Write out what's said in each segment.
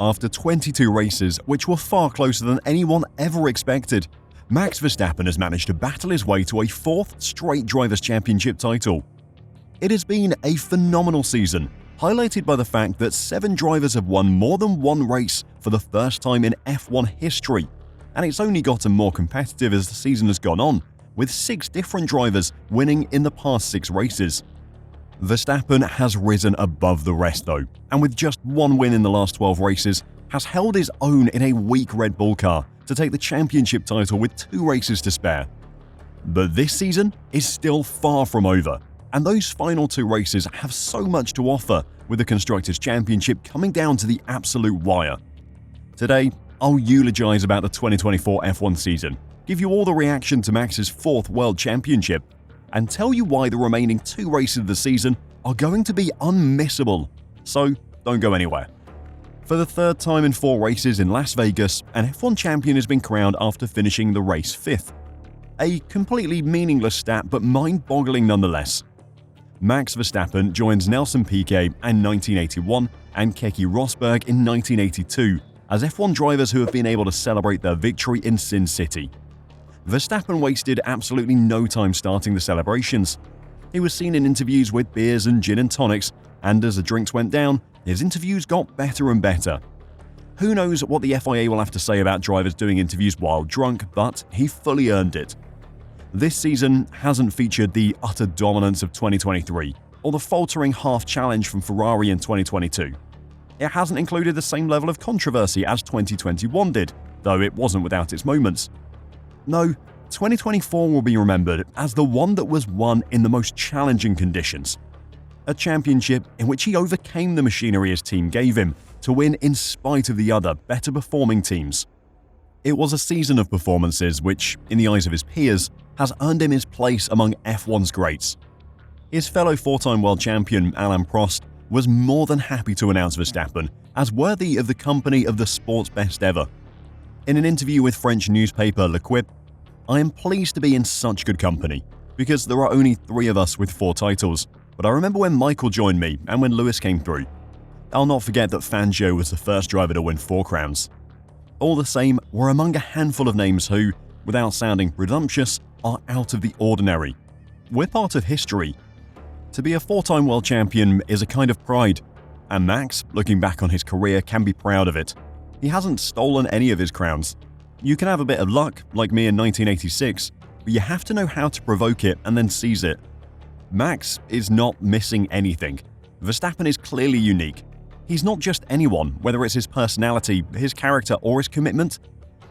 After 22 races, which were far closer than anyone ever expected, Max Verstappen has managed to battle his way to a fourth straight Drivers' Championship title. It has been a phenomenal season, highlighted by the fact that 7 drivers have won more than one race for the first time in F1 history, and it's only gotten more competitive as the season has gone on, with 6 different drivers winning in the past 6 races. Verstappen has risen above the rest though, and with just one win in the last 12 races, has held his own in a weak Red Bull car to take the championship title with 2 races to spare. But this season is still far from over, and those final 2 races have so much to offer, with the Constructors' Championship coming down to the absolute wire. Today, I'll eulogise about the 2024 F1 season, give you all the reaction to Max's 4th World Championship, and tell you why the remaining 2 races of the season are going to be unmissable. So don't go anywhere. For the 3rd time in 4 races in Las Vegas, an F1 champion has been crowned after finishing the race 5th. A completely meaningless stat, but mind-boggling nonetheless. Max Verstappen joins Nelson Piquet in 1981 and Keke Rosberg in 1982 as F1 drivers who have been able to celebrate their victory in Sin City. Verstappen wasted absolutely no time starting the celebrations. He was seen in interviews with beers and gin and tonics, and as the drinks went down, his interviews got better and better. Who knows what the FIA will have to say about drivers doing interviews while drunk, but he fully earned it. This season hasn't featured the utter dominance of 2023 or the faltering half challenge from Ferrari in 2022. It hasn't included the same level of controversy as 2021 did, though it wasn't without its moments. No, 2024 will be remembered as the one that was won in the most challenging conditions. A championship in which he overcame the machinery his team gave him to win in spite of the other, better performing teams. It was a season of performances which, in the eyes of his peers, has earned him his place among F1's greats. His fellow 4-time world champion Alain Prost was more than happy to announce Verstappen as worthy of the company of the sport's best ever. In an interview with French newspaper L'Equipe, "I am pleased to be in such good company, because there are only 3 of us with 4 titles, but I remember when Michael joined me and when Lewis came through. I'll not forget that Fangio was the first driver to win 4 crowns. All the same, we're among a handful of names who, without sounding presumptuous, are out of the ordinary. We're part of history. To be a 4-time world champion is a kind of pride, and Max, looking back on his career, can be proud of it. He hasn't stolen any of his crowns. You can have a bit of luck, like me in 1986, but you have to know how to provoke it and then seize it. Max is not missing anything. Verstappen is clearly unique. He's not just anyone, whether it's his personality, his character, or his commitment.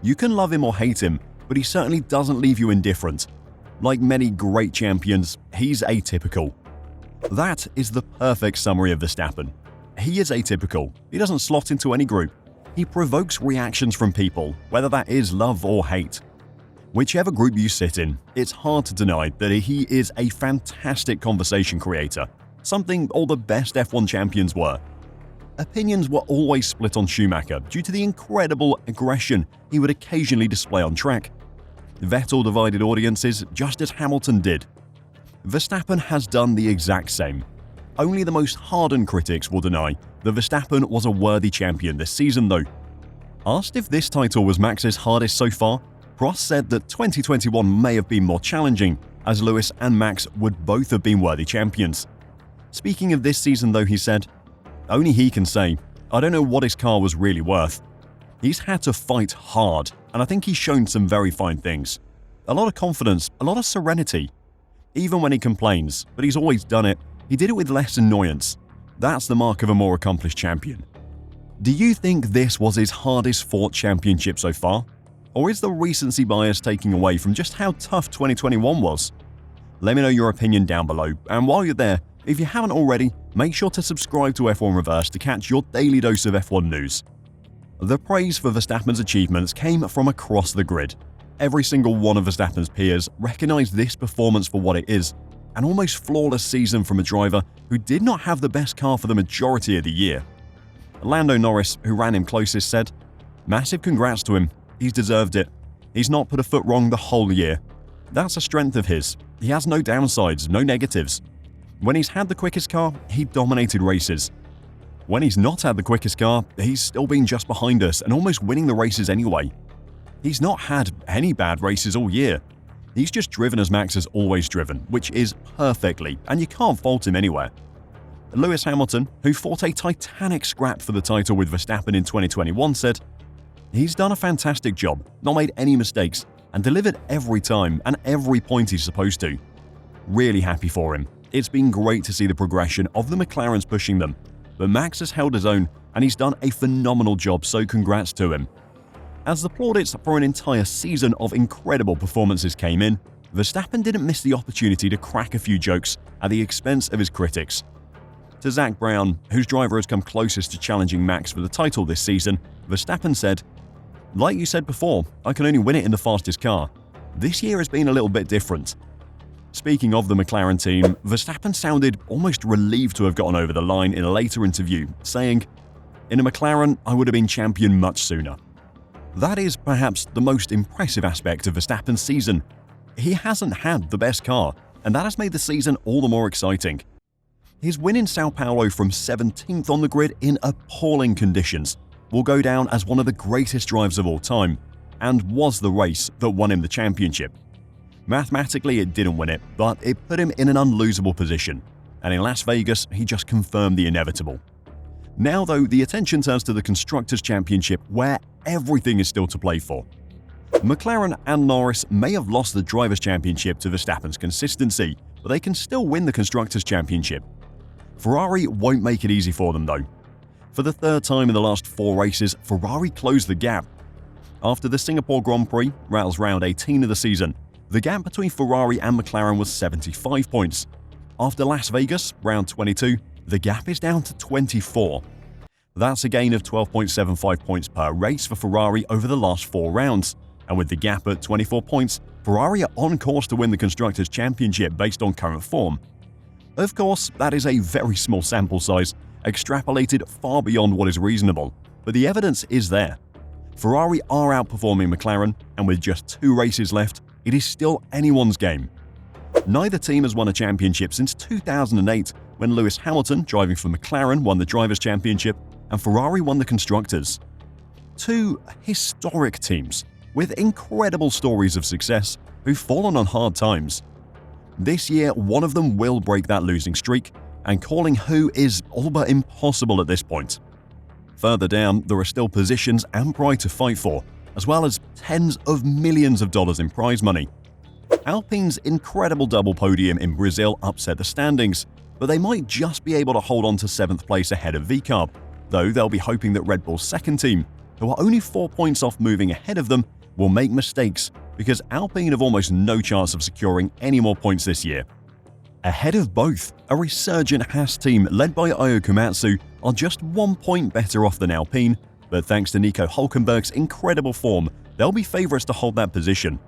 You can love him or hate him, but he certainly doesn't leave you indifferent. Like many great champions, he's atypical. That is the perfect summary of Verstappen. He is atypical. He doesn't slot into any group. He provokes reactions from people, whether that is love or hate. Whichever group you sit in, it's hard to deny that he is a fantastic conversation creator, something all the best F1 champions were. Opinions were always split on Schumacher due to the incredible aggression he would occasionally display on track. Vettel divided audiences just as Hamilton did. Verstappen has done the exact same. Only the most hardened critics will deny that Verstappen was a worthy champion this season though. Asked if this title was Max's hardest so far, Prost said that 2021 may have been more challenging, as Lewis and Max would both have been worthy champions. Speaking of this season though, he said, "Only he can say, I don't know what his car was really worth. He's had to fight hard, and I think he's shown some very fine things. A lot of confidence, a lot of serenity. Even when he complains, but he's always done it, he did it with less annoyance. That's the mark of a more accomplished champion." Do you think this was his hardest fought championship so far? Or is the recency bias taking away from just how tough 2021 was? Let me know your opinion down below, and while you're there, if you haven't already, make sure to subscribe to F1 Reverse to catch your daily dose of F1 news. The praise for Verstappen's achievements came from across the grid. Every single one of Verstappen's peers recognized this performance for what it is, an almost flawless season from a driver who did not have the best car for the majority of the year. Lando Norris, who ran him closest, said, "Massive congrats to him. He's deserved it. He's not put a foot wrong the whole year. That's a strength of his. He has no downsides, no negatives. When he's had the quickest car, he dominated races." When he's not had the quickest car, he's still been just behind us and almost winning the races anyway. He's not had any bad races all year. He's just driven as Max has always driven, which is perfectly, and you can't fault him anywhere. Lewis Hamilton, who fought a titanic scrap for the title with Verstappen in 2021, said, "He's done a fantastic job, not made any mistakes, and delivered every time and every point he's supposed to. Really happy for him. It's been great to see the progression of the McLarens pushing them, but Max has held his own and he's done a phenomenal job, so congrats to him." As the plaudits for an entire season of incredible performances came in, Verstappen didn't miss the opportunity to crack a few jokes at the expense of his critics. To Zach Brown, whose driver has come closest to challenging Max for the title this season, Verstappen said, "Like you said before, I can only win it in the fastest car. This year has been a little bit different." Speaking of the McLaren team, Verstappen sounded almost relieved to have gotten over the line in a later interview, saying, "In a McLaren, I would have been champion much sooner." That is perhaps the most impressive aspect of Verstappen's season. He hasn't had the best car, and that has made the season all the more exciting. His win in Sao Paulo from 17th on the grid in appalling conditions will go down as one of the greatest drives of all time, and was the race that won him the championship. Mathematically, it didn't win it, but it put him in an unlosable position, and in Las Vegas, he just confirmed the inevitable. Now, though, the attention turns to the Constructors' Championship, where everything is still to play for. McLaren and Norris may have lost the Drivers' Championship to Verstappen's consistency, but they can still win the Constructors' Championship. Ferrari won't make it easy for them, though. For the third time in the last 4 races, Ferrari closed the gap. After the Singapore Grand Prix, rattles round 18 of the season, the gap between Ferrari and McLaren was 75 points. After Las Vegas, round 22, the gap is down to 24. That's a gain of 12.75 points per race for Ferrari over the last 4 rounds, and with the gap at 24 points, Ferrari are on course to win the Constructors' Championship based on current form. Of course, that is a very small sample size, extrapolated far beyond what is reasonable, but the evidence is there. Ferrari are outperforming McLaren, and with just 2 races left, it is still anyone's game. Neither team has won a championship since 2008, when Lewis Hamilton, driving for McLaren, won the Drivers' Championship, and Ferrari won the Constructors. 2 historic teams with incredible stories of success who've fallen on hard times. This year, one of them will break that losing streak, and calling who is all but impossible at this point. Further down, there are still positions and pride to fight for, as well as tens of millions of dollars in prize money. Alpine's incredible double podium in Brazil upset the standings, but they might just be able to hold on to 7th place ahead of VCARB, though they'll be hoping that Red Bull's second team, who are only 4 points off moving ahead of them, will make mistakes, because Alpine have almost no chance of securing any more points this year. Ahead of both, a resurgent Haas team led by Io Komatsu are just 1 point better off than Alpine, but thanks to Nico Hülkenberg's incredible form, they'll be favourites to hold that position.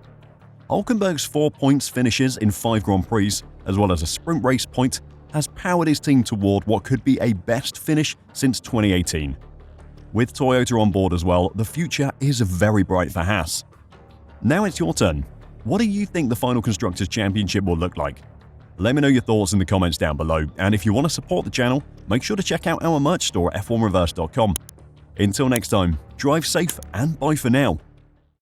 Hülkenberg's 4 points finishes in 5 Grand Prix, as well as a sprint race point, has powered his team toward what could be a best finish since 2018. With Toyota on board as well, the future is very bright for Haas. Now it's your turn. What do you think the final Constructors' Championship will look like? Let me know your thoughts in the comments down below, and if you want to support the channel, make sure to check out our merch store at f1reverse.com. Until next time, drive safe and bye for now.